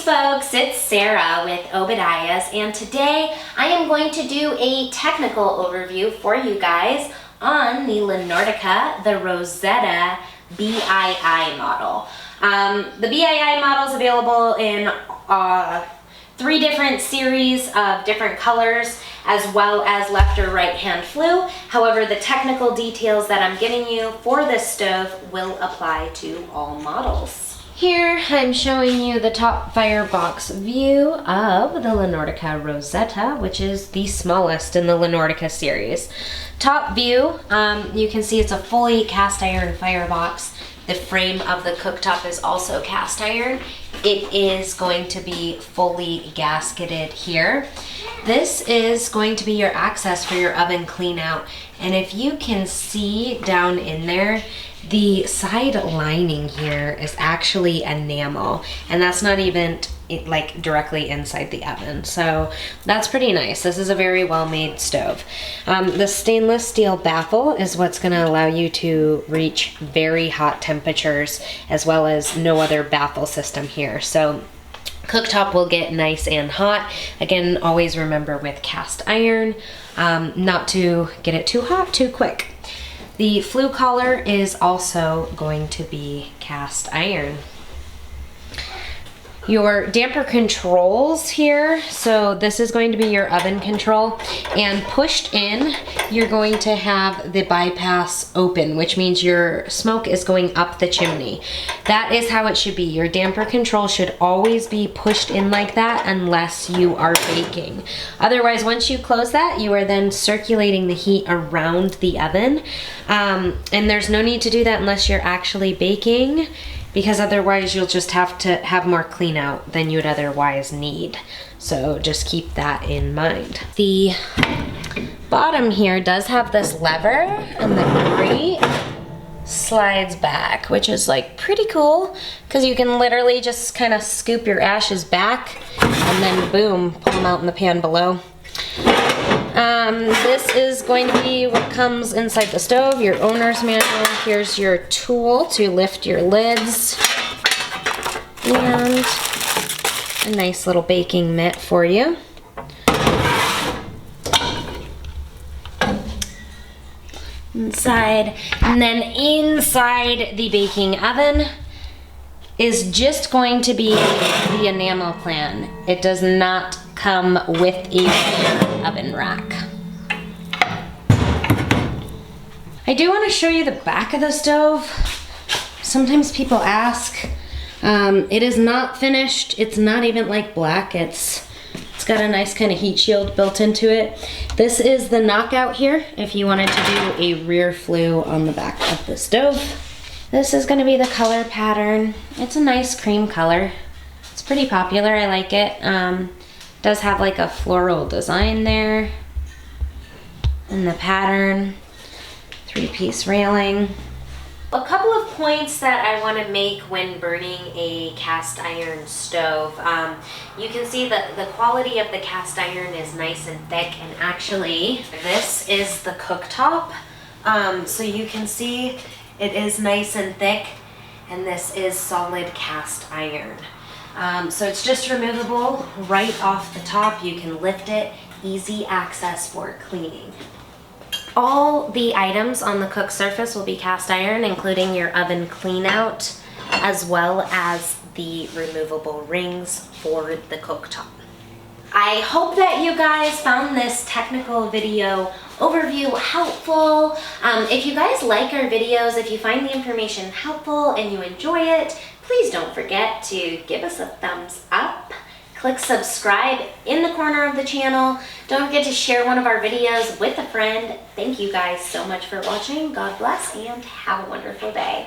Greetings folks, it's Sarah with Obadiah's, and today I am going to do a technical overview for you guys on the Nordica, the Rosetta BII model. The BII model is available in 3 different series of different colors, as well as left or right hand flue. However, the technical details that I'm giving you for this stove will apply to all models. Here I'm showing you the top firebox view of the Nordica Rosetta, which is the smallest in the Nordica series. Top view, you can see it's a fully cast iron firebox. The frame of the cooktop is also cast iron. It is going to be fully gasketed here. This is going to be your access for your oven clean out. And if you can see down in there, the side lining here is actually enamel, and that's not even like directly inside the oven, so that's pretty nice. This is a very well made stove. The stainless steel baffle is what's going to allow you to reach very hot temperatures, as well as no other baffle system here. So cooktop will get nice and hot. Again, always remember with cast iron not to get it too hot too quick. The flue collar is also going to be cast iron. Your damper controls here, so this is going to be your oven control, and pushed in you're going to have the bypass open, which means your smoke is going up the chimney. That is how it should be. Your damper control should always be pushed in like that unless you are baking. Otherwise, once you close that, you are then circulating the heat around the oven, and there's no need to do that unless you're actually baking, because otherwise you'll just have to have more clean out than you would otherwise need. So just keep that in mind. The bottom here does have this lever, and the grate slides back, which is like pretty cool, because you can literally just kind of scoop your ashes back and then boom, pull them out in the pan below. This is going to be what comes inside the stove, your owner's manual. Here's your tool to lift your lids, and a nice little baking mitt for you. Inside, and then inside the baking oven is just going to be the enamel plan. It does not come with a oven rack. I do want to show you the back of the stove. Sometimes people ask. It is not finished. It's not even like black. It's got a nice kind of heat shield built into it. This is the knockout here if you wanted to do a rear flue on the back of the stove. This is going to be the color pattern. It's a nice cream color. It's pretty popular. I like it. Does have like a floral design there. And the pattern. 3-piece railing. A couple of points that I want to make when burning a cast iron stove. You can see that the quality of the cast iron is nice and thick, and actually this is the cooktop. So you can see it is nice and thick, and this is solid cast iron. So it's just removable right off the top. You can lift it, easy access for cleaning. All the items on the cook surface will be cast iron, including your oven clean out, as well as the removable rings for the cooktop. I hope that you guys found this technical video overview helpful. If you guys like our videos, if you find the information helpful and you enjoy it, please don't forget to give us a thumbs up. Click subscribe in the corner of the channel. Don't forget to share one of our videos with a friend. Thank you guys so much for watching. God bless and have a wonderful day.